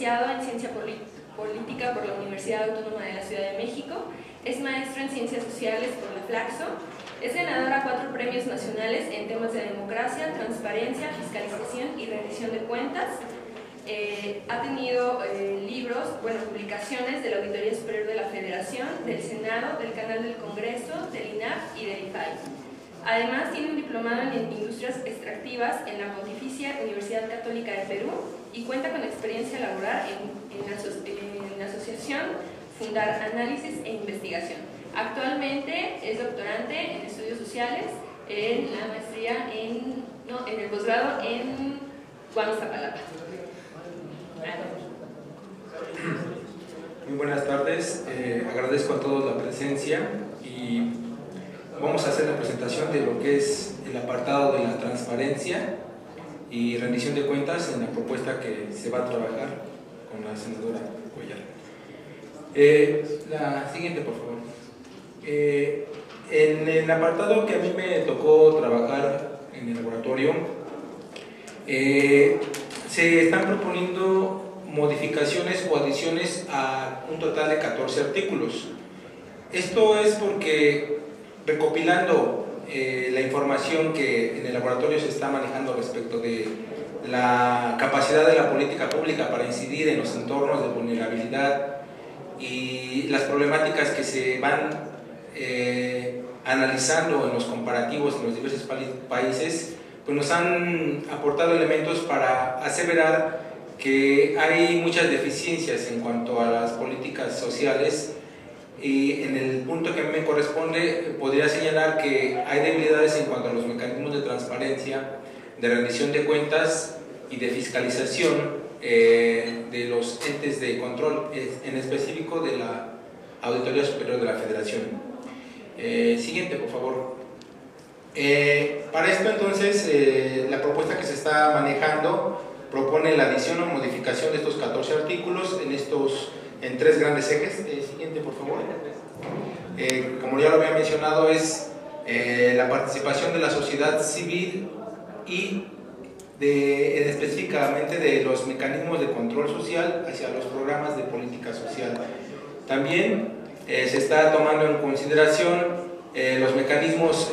licenciado en Ciencia Política por la Universidad Autónoma de la Ciudad de México, es maestro en Ciencias Sociales por la Flaxo, es ganador a 4 premios nacionales en temas de democracia, transparencia, fiscalización y rendición de cuentas. Ha tenido publicaciones de la Auditoría Superior de la Federación, del Senado, del Canal del Congreso, del INAF y del IFAI. Además, tiene un diplomado en Industrias Extractivas en la Pontificia Universidad Católica de Perú y cuenta con experiencia laboral en la asociación Fundar Análisis e Investigación. Actualmente es doctorante en Estudios Sociales en la maestría en el posgrado en Guamizapalapa. Muy buenas tardes, agradezco a todos la presencia y vamos a hacer la presentación de lo que es el apartado de la transparencia y rendición de cuentas en la propuesta que se va a trabajar con la senadora Cuellar. La siguiente, por favor. En el apartado que a mí me tocó trabajar en el laboratorio, se están proponiendo modificaciones o adiciones a un total de 14 artículos. Esto es porque, recopilando la información que en el laboratorio se está manejando respecto de la capacidad de la política pública para incidir en los entornos de vulnerabilidad y las problemáticas que se van analizando en los comparativos en los diversos países, pues nos han aportado elementos para aseverar que hay muchas deficiencias en cuanto a las políticas sociales, y en el punto que a mí me corresponde podría señalar que hay debilidades en cuanto a los mecanismos de transparencia, de rendición de cuentas y de fiscalización de los entes de control, en específico de la Auditoría Superior de la Federación. Siguiente, por favor. Para esto, entonces, la propuesta que se está manejando propone la adición o modificación de estos 14 artículos en 3 grandes ejes. Siguiente, por favor. Como ya lo había mencionado, es la participación de la sociedad civil y específicamente de los mecanismos de control social hacia los programas de política social. También se está tomando en consideración los mecanismos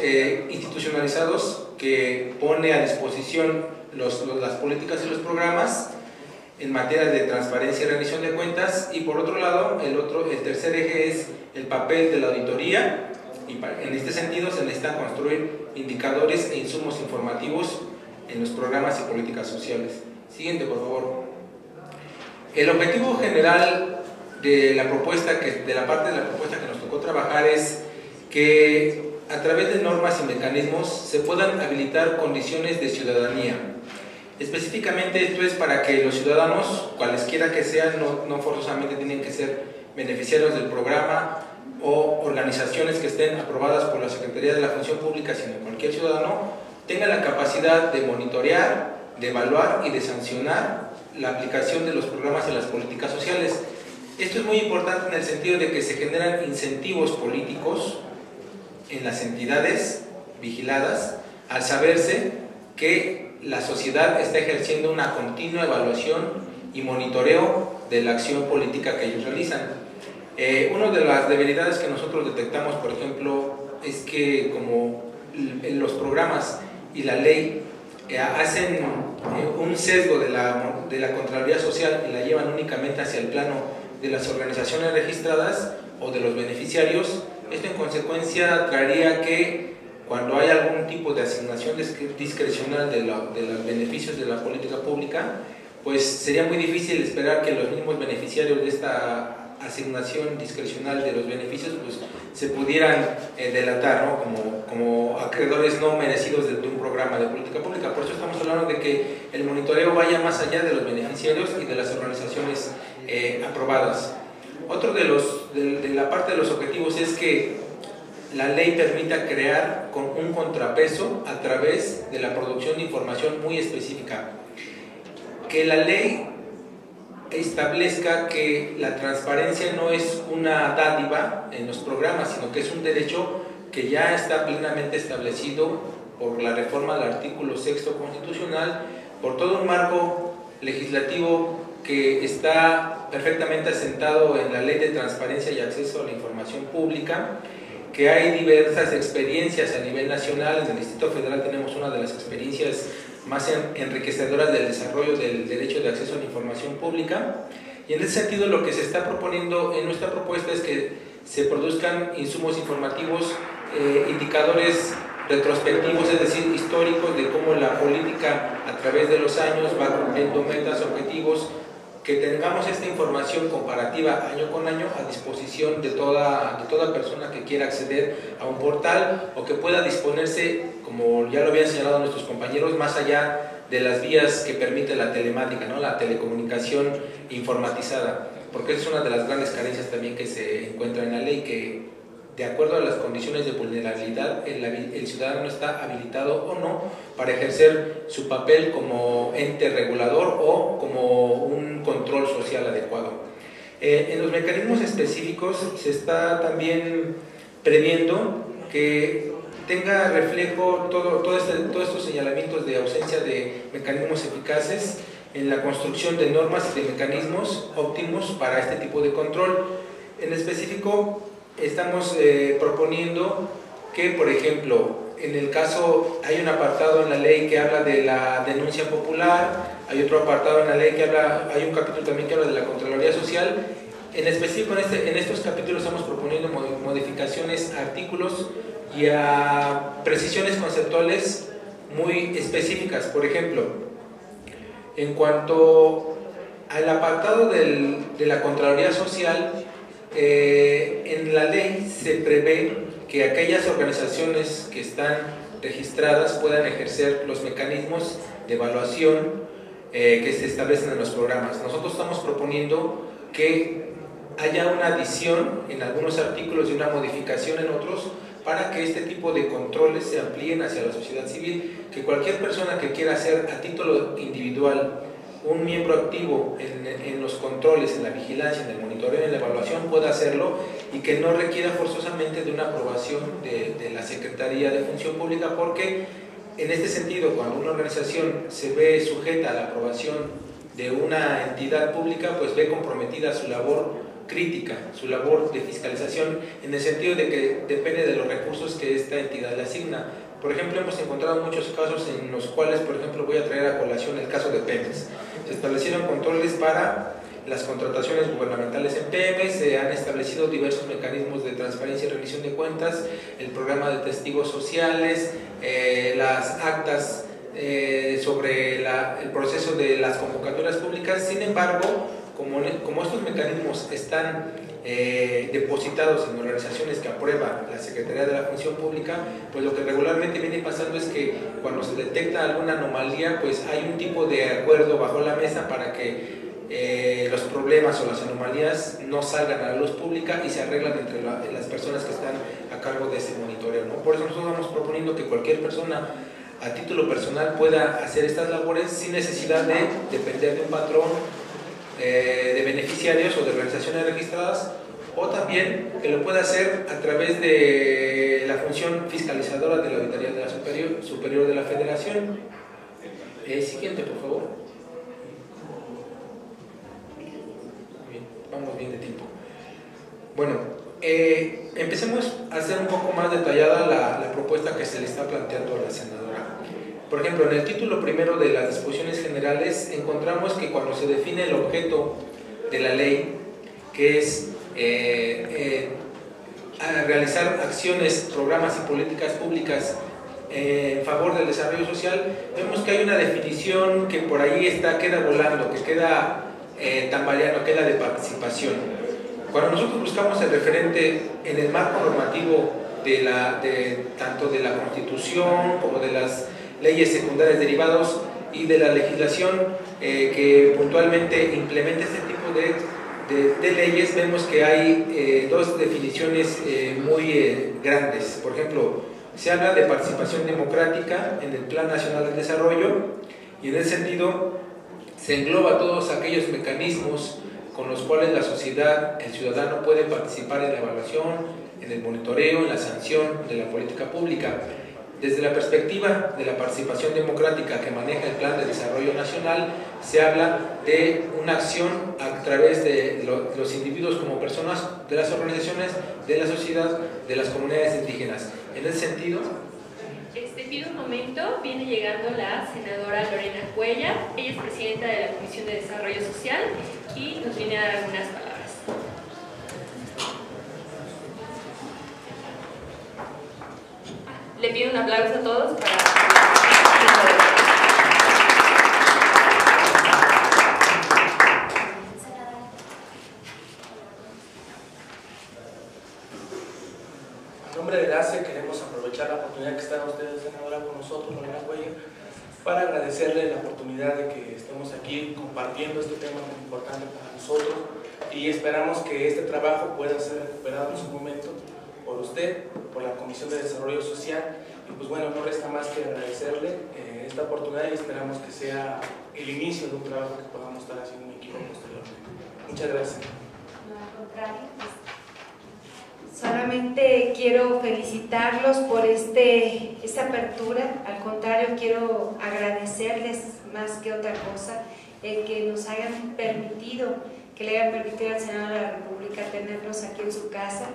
institucionalizados que pone a disposición las políticas y los programas en materia de transparencia y rendición de cuentas, y por otro lado, el tercer eje es el papel de la auditoría, y en este sentido se necesita construir indicadores e insumos informativos en los programas y políticas sociales. Siguiente, por favor. El objetivo general de la parte de la propuesta que nos tocó trabajar es que a través de normas y mecanismos se puedan habilitar condiciones de ciudadanía. Específicamente esto es para que los ciudadanos, cualesquiera que sean, no forzosamente tienen que ser beneficiarios del programa o organizaciones que estén aprobadas por la Secretaría de la Función Pública, sino cualquier ciudadano, tenga la capacidad de monitorear, de evaluar y de sancionar la aplicación de los programas y las políticas sociales. Esto es muy importante en el sentido de que se generan incentivos políticos en las entidades vigiladas al saberse que la sociedad está ejerciendo una continua evaluación y monitoreo de la acción política que ellos realizan. Una de las debilidades que nosotros detectamos, por ejemplo, es que como los programas y la ley hacen un sesgo de la Contraloría Social y la llevan únicamente hacia el plano de las organizaciones registradas o de los beneficiarios, esto en consecuencia traería que cuando hay algún tipo de asignación discrecional de los beneficios de la política pública, pues sería muy difícil esperar que los mismos beneficiarios de esta asignación discrecional de los beneficios pues se pudieran delatar, ¿no? como acreedores no merecidos de un programa de política pública. Por eso estamos hablando de que el monitoreo vaya más allá de los beneficiarios y de las organizaciones aprobadas. Otro de la parte de los objetivos es que la ley permita crear con un contrapeso a través de la producción de información muy específica. Que la ley establezca que la transparencia no es una dádiva en los programas, sino que es un derecho que ya está plenamente establecido por la reforma del artículo 6º constitucional, por todo un marco legislativo que está perfectamente asentado en la Ley de Transparencia y Acceso a la Información Pública, que hay diversas experiencias a nivel nacional. En el Distrito Federal tenemos una de las experiencias más enriquecedoras del desarrollo del derecho de acceso a la información pública, y en ese sentido lo que se está proponiendo en nuestra propuesta es que se produzcan insumos informativos, indicadores retrospectivos, es decir, históricos, de cómo la política a través de los años va cumpliendo metas, objetivos, que tengamos esta información comparativa año con año a disposición de toda persona que quiera acceder a un portal o que pueda disponerse, como ya lo habían señalado nuestros compañeros, más allá de las vías que permite la telemática, ¿no? La telecomunicación informatizada, porque esa es una de las grandes carencias también que se encuentra en la ley, que de acuerdo a las condiciones de vulnerabilidad, el ciudadano está habilitado o no para ejercer su papel como ente regulador o como un control social adecuado. En los mecanismos específicos se está también previendo que tenga reflejo todos estos señalamientos de ausencia de mecanismos eficaces en la construcción de normas y de mecanismos óptimos para este tipo de control. En específico, estamos proponiendo que, por ejemplo, en el caso, hay un apartado en la ley que habla de la denuncia popular, hay otro apartado en la ley que habla, hay un capítulo también que habla de la Contraloría Social. En específico, en estos capítulos estamos proponiendo modificaciones a artículos y a precisiones conceptuales muy específicas. Por ejemplo, en cuanto al apartado de la Contraloría Social, en la ley se prevé que aquellas organizaciones que están registradas puedan ejercer los mecanismos de evaluación que se establecen en los programas. Nosotros estamos proponiendo que haya una adición en algunos artículos y una modificación en otros para que este tipo de controles se amplíen hacia la sociedad civil, que cualquier persona que quiera ser a título individual un miembro activo en los controles, en la vigilancia, en el monitoreo, en la evaluación, pueda hacerlo y que no requiera forzosamente de una aprobación de la Secretaría de Función Pública, porque en este sentido, cuando una organización se ve sujeta a la aprobación de una entidad pública, pues ve comprometida su labor crítica, su labor de fiscalización, en el sentido de que depende de los recursos que esta entidad le asigna. Por ejemplo, hemos encontrado muchos casos en los cuales, por ejemplo, voy a traer a colación el caso de Pemex. Se establecieron controles para las contrataciones gubernamentales en Pemex, se han establecido diversos mecanismos de transparencia y rendición de cuentas, el programa de testigos sociales, las actas sobre el proceso de las convocatorias públicas. Sin embargo, como estos mecanismos están depositados en organizaciones que aprueba la Secretaría de la Función Pública, pues lo que regularmente viene pasando es que cuando se detecta alguna anomalía, pues hay un tipo de acuerdo bajo la mesa para que los problemas o las anomalías no salgan a la luz pública y se arreglan entre las personas que están a cargo de ese monitoreo, ¿no? Por eso nosotros estamos proponiendo que cualquier persona a título personal pueda hacer estas labores sin necesidad de depender de un patrón, de beneficiarios o de organizaciones registradas, o también que lo pueda hacer a través de la función fiscalizadora de la Auditoría de la Superior de la Federación. Siguiente, por favor. Bien, vamos bien de tiempo. Bueno, empecemos a hacer un poco más detallada la propuesta que se le está planteando a la senadora. Por ejemplo, en el título primero de las disposiciones generales encontramos que cuando se define el objeto de la ley, que es realizar acciones, programas y políticas públicas en favor del desarrollo social, vemos que hay una definición que por ahí queda volando, que queda tambaleando, que es la de participación. Cuando nosotros buscamos el referente en el marco normativo tanto de la Constitución como de las leyes secundarias derivados y de la legislación que puntualmente implementa este tipo de leyes, vemos que hay dos definiciones muy grandes. Por ejemplo, se habla de participación democrática en el Plan Nacional de Desarrollo, y en ese sentido se engloba todos aquellos mecanismos con los cuales la sociedad, el ciudadano, puede participar en la evaluación, en el monitoreo, en la sanción de la política pública. Desde la perspectiva de la participación democrática que maneja el Plan de Desarrollo Nacional, se habla de una acción a través de los individuos como personas, de las organizaciones, de la sociedad, de las comunidades indígenas. En ese sentido, pido un momento, viene llegando la senadora Lorena Cuellar, ella es presidenta de la Comisión de Desarrollo Social y nos viene a dar algunas palabras. Le pido un aplauso a todos para... En nombre del ACE queremos aprovechar la oportunidad que están ustedes, senadora, con nosotros, Lorena Cuellar, para agradecerle la oportunidad de que estemos aquí compartiendo este tema tan importante para nosotros y esperamos que este trabajo pueda ser recuperado en su momento por usted, por la Comisión de Desarrollo Social, y pues bueno, no resta más que agradecerle esta oportunidad y esperamos que sea el inicio de un trabajo que podamos estar haciendo en equipo posteriormente. Muchas gracias. No, al contrario, solamente quiero felicitarlos por esta apertura. Al contrario, quiero agradecerles más que otra cosa el que nos hayan permitido, que le hayan permitido al Senado de la República tenerlos aquí en su casa.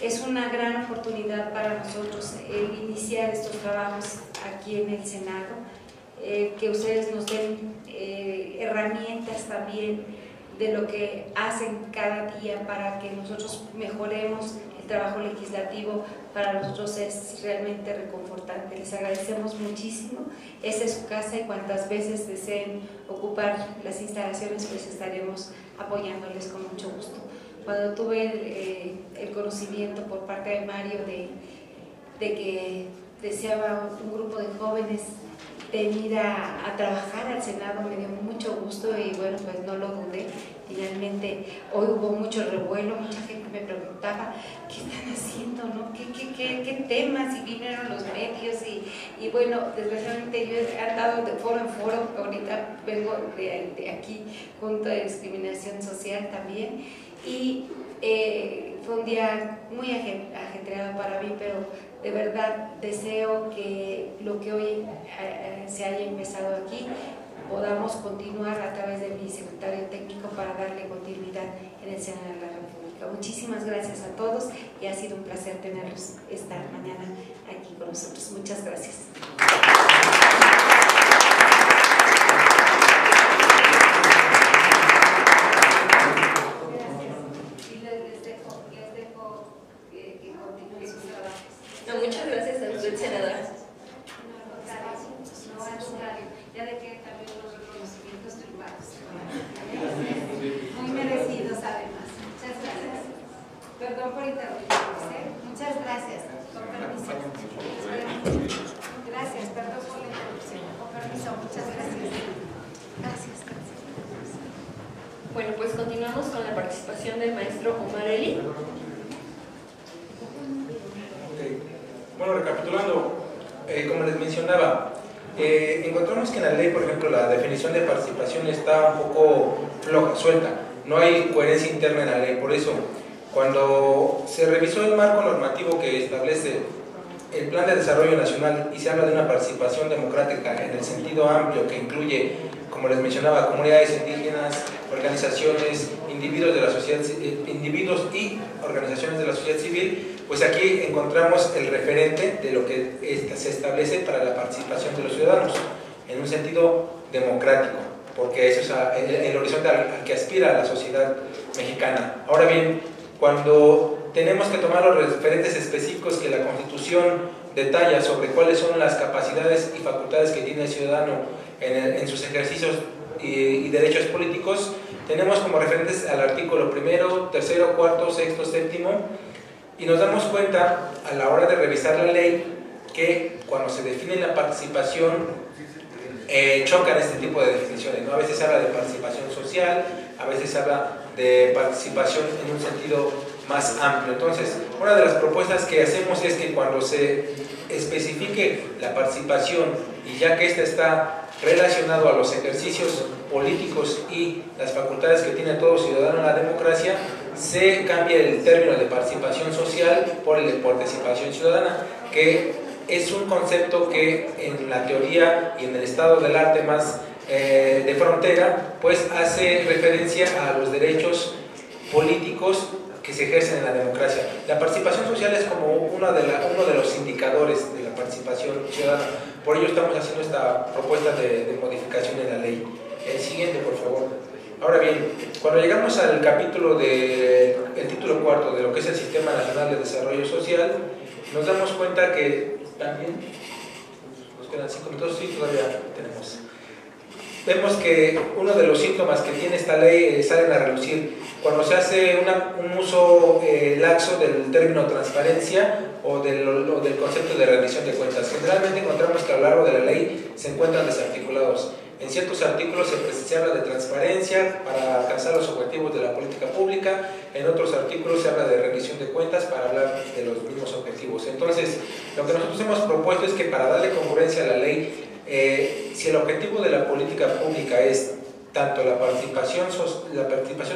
Es una gran oportunidad para nosotros el iniciar estos trabajos aquí en el Senado, que ustedes nos den herramientas también de lo que hacen cada día para que nosotros mejoremos el trabajo legislativo. Para nosotros es realmente reconfortante. Les agradecemos muchísimo. Esta es su casa y cuantas veces deseen ocupar las instalaciones, pues estaremos apoyándoles con mucho gusto. Cuando tuve el conocimiento por parte de Mario de que deseaba un grupo de jóvenes venir a trabajar al Senado, me dio mucho gusto y bueno, pues no lo dudé. Finalmente, hoy hubo mucho revuelo, mucha gente me preguntaba ¿qué están haciendo? ¿No? ¿Qué temas? Y vinieron los medios y bueno, desgraciadamente yo he andado de foro en foro, ahorita vengo de aquí, junto a discriminación social también, y fue un día muy ajetreado para mí, pero de verdad deseo que lo que hoy se haya empezado aquí podamos continuar a través de mi secretario técnico para darle continuidad en el Senado de la República. Muchísimas gracias a todos y ha sido un placer tenerlos esta mañana aquí con nosotros. Muchas gracias. Muchas gracias a usted, senadora. Ya de que también los reconocimientos triunfados. Muy merecidos además. Muchas gracias. Perdón por interrumpirlos, Muchas gracias. Con permiso. Gracias, perdón por la interrupción. Con permiso, muchas gracias. Gracias. Bueno, pues continuamos con la participación del maestro Omar Eli. Bueno, recapitulando, como les mencionaba, encontramos que en la ley, por ejemplo, la definición de participación está un poco floja, suelta, no hay coherencia interna en la ley. Por eso, cuando se revisó el marco normativo que establece el Plan de Desarrollo Nacional y se habla de una participación democrática en el sentido amplio que incluye, como les mencionaba, comunidades indígenas, organizaciones, individuos y organizaciones de la sociedad civil, pues aquí encontramos el referente de lo que se establece para la participación de los ciudadanos en un sentido democrático, porque eso es el horizonte al que aspira la sociedad mexicana. Ahora bien, cuando tenemos que tomar los referentes específicos que la Constitución detalla sobre cuáles son las capacidades y facultades que tiene el ciudadano en sus ejercicios y derechos políticos, tenemos como referentes al artículo 1, 3, 4, 6, 7, y nos damos cuenta a la hora de revisar la ley que cuando se define la participación chocan este tipo de definiciones, ¿no? A veces se habla de participación social, a veces se habla de participación en un sentido más amplio. Entonces, una de las propuestas que hacemos es que cuando se especifique la participación y ya que ésta está relacionado a los ejercicios políticos y las facultades que tiene todo ciudadano en la democracia, se cambie el término de participación social por el de participación ciudadana, que es un concepto que en la teoría y en el estado del arte más de frontera, pues hace referencia a los derechos políticos que se ejercen en la democracia. La participación social es como uno de los indicadores de la participación ciudadana. Por ello estamos haciendo esta propuesta de modificación en la ley. El siguiente, por favor. Ahora bien, cuando llegamos al capítulo el título cuarto de lo que es el Sistema Nacional de Desarrollo Social, nos damos cuenta que también, nos quedan 5 minutos, sí, todavía tenemos. Vemos que uno de los síntomas que tiene esta ley salen a relucir cuando se hace un uso laxo del término transparencia o del concepto de rendición de cuentas. Generalmente encontramos que a lo largo de la ley se encuentran desarticulados. En ciertos artículos se habla de transparencia para alcanzar los objetivos de la política pública, en otros artículos se habla de rendición de cuentas para hablar de los mismos objetivos. Entonces, lo que nosotros hemos propuesto es que para darle congruencia a la ley, si el objetivo de la política pública es tanto la participación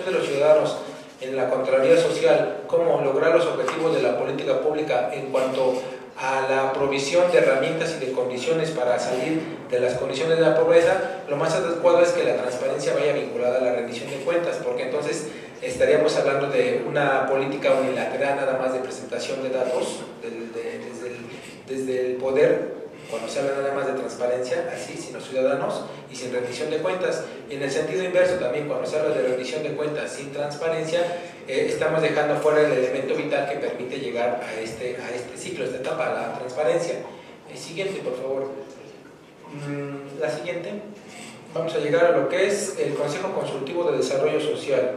de los ciudadanos en la Contraloría Social como lograr los objetivos de la política pública en cuanto a la provisión de herramientas y de condiciones para salir de las condiciones de la pobreza, lo más adecuado es que la transparencia vaya vinculada a la rendición de cuentas, porque entonces estaríamos hablando de una política unilateral nada más de presentación de datos desde el poder, cuando se habla nada más de transparencia, así, sin los ciudadanos y sin rendición de cuentas. En el sentido inverso también, cuando se habla de rendición de cuentas sin transparencia, estamos dejando fuera el elemento vital que permite llegar a este ciclo, a esta etapa, a la transparencia. El siguiente, por favor. La siguiente. Vamos a llegar a lo que es el Consejo Consultivo de Desarrollo Social.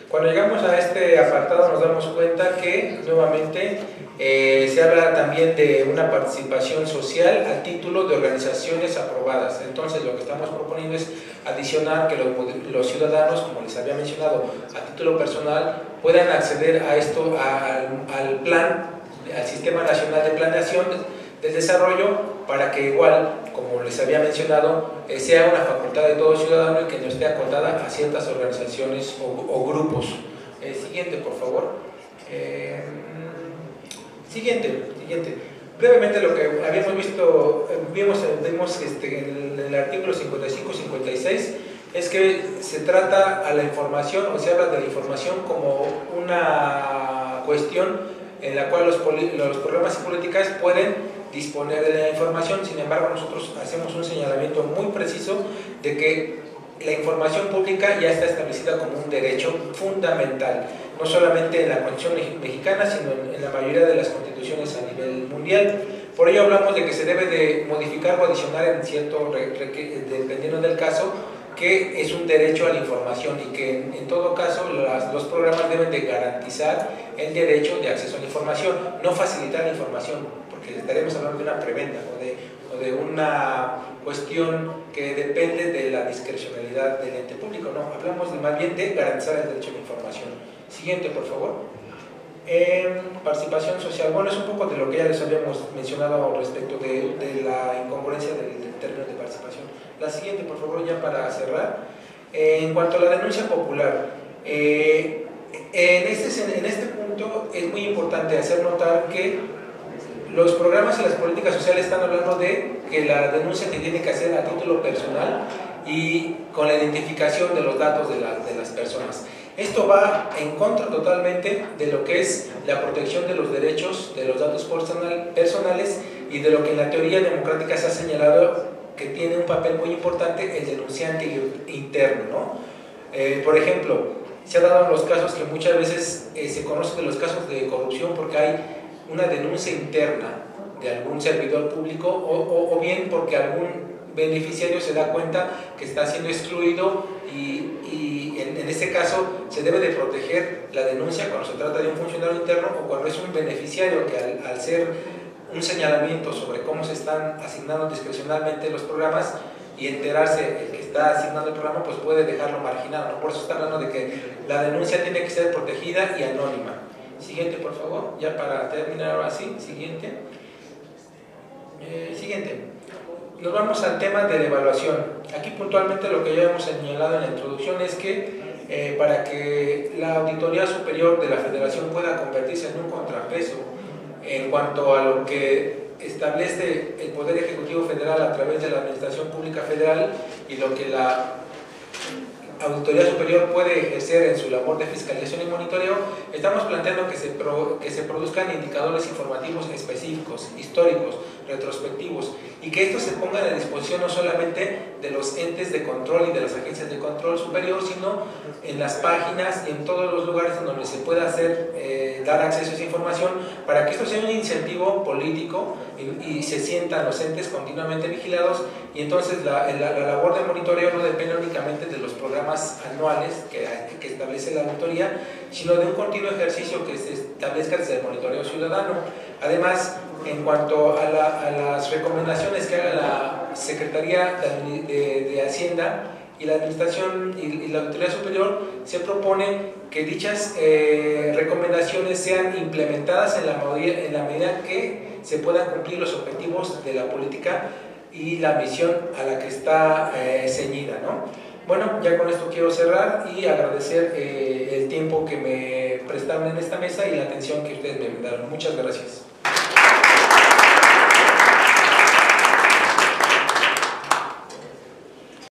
Cuando llegamos a este apartado nos damos cuenta que nuevamente se habla también de una participación social a título de organizaciones aprobadas. Entonces lo que estamos proponiendo es adicionar que los ciudadanos, como les había mencionado, a título personal puedan acceder a esto, al plan, al Sistema Nacional de Planeación del Desarrollo, para que igual, como les había mencionado, sea una facultad de todo ciudadano y que no esté acotada a ciertas organizaciones o grupos. Siguiente, por favor. Siguiente. Brevemente lo que habíamos visto, vimos en el artículo 55-56, es que se trata a la información, o se habla de la información como una cuestión en la cual los programas y políticas pueden disponer de la información. Sin embargo, nosotros hacemos un señalamiento muy preciso de que la información pública ya está establecida como un derecho fundamental, no solamente en la Constitución mexicana, sino en la mayoría de las constituciones a nivel mundial. Por ello hablamos de que se debe de modificar o adicionar en cierto, dependiendo del caso, que es un derecho a la información y que en todo caso los programas deben de garantizar el derecho de acceso a la información, no facilitar la información, porque estaremos hablando de una preventa o de una cuestión que depende de la discrecionalidad del ente público. No, hablamos más bien de garantizar el derecho a la información. Siguiente, por favor. Participación social. Bueno, es un poco de lo que ya les habíamos mencionado respecto de la incongruencia del término de participación. La siguiente, por favor, ya para cerrar. En cuanto a la denuncia popular, en este punto es muy importante hacer notar que los programas y las políticas sociales están hablando de que la denuncia se tiene que hacer a título personal y con la identificación de los datos de las personas. Esto va en contra totalmente de lo que es la protección de los derechos, de los datos personales y de lo que en la teoría democrática se ha señalado que tiene un papel muy importante el denunciante interno, ¿no? Por ejemplo, se han dado los casos que muchas veces se conocen de los casos de corrupción porque hay una denuncia interna de algún servidor público o bien porque algún beneficiario se da cuenta que está siendo excluido y en este caso se debe de proteger la denuncia cuando se trata de un funcionario interno o cuando es un beneficiario que al ser un señalamiento sobre cómo se están asignando discrecionalmente los programas y enterarse el que está asignando el programa, pues puede dejarlo marginado, ¿no? Por eso está hablando de que la denuncia tiene que ser protegida y anónima. Siguiente, por favor, ya para terminar ahora sí, siguiente. Siguiente. Nos vamos al tema de la evaluación. Aquí puntualmente lo que ya hemos señalado en la introducción es que para que la Auditoría Superior de la Federación pueda convertirse en un contrapeso en cuanto a lo que establece el Poder Ejecutivo Federal a través de la Administración Pública Federal, y lo que la Auditoría Superior puede ejercer en su labor de fiscalización y monitoreo, estamos planteando que se produzcan indicadores informativos específicos, históricos, retrospectivos, y que estos se pongan a disposición no solamente de los entes de control y de las agencias de control superior, sino en las páginas y en todos los lugares en donde se pueda dar acceso a esa información, para que esto sea un incentivo político y se sientan los entes continuamente vigilados, y entonces la labor de monitoreo no depende únicamente de los programas anuales que establece la auditoría, sino de un continuo ejercicio que se establezca desde el monitoreo ciudadano. Además, en cuanto a las recomendaciones que haga la Secretaría de Hacienda y la Administración y la Auditoría Superior, se propone que dichas recomendaciones sean implementadas en la medida que se puedan cumplir los objetivos de la política y la misión a la que está ceñida, ¿no? Bueno, ya con esto quiero cerrar y agradecer el tiempo que me prestaron en esta mesa y la atención que ustedes me brindaron. Muchas gracias.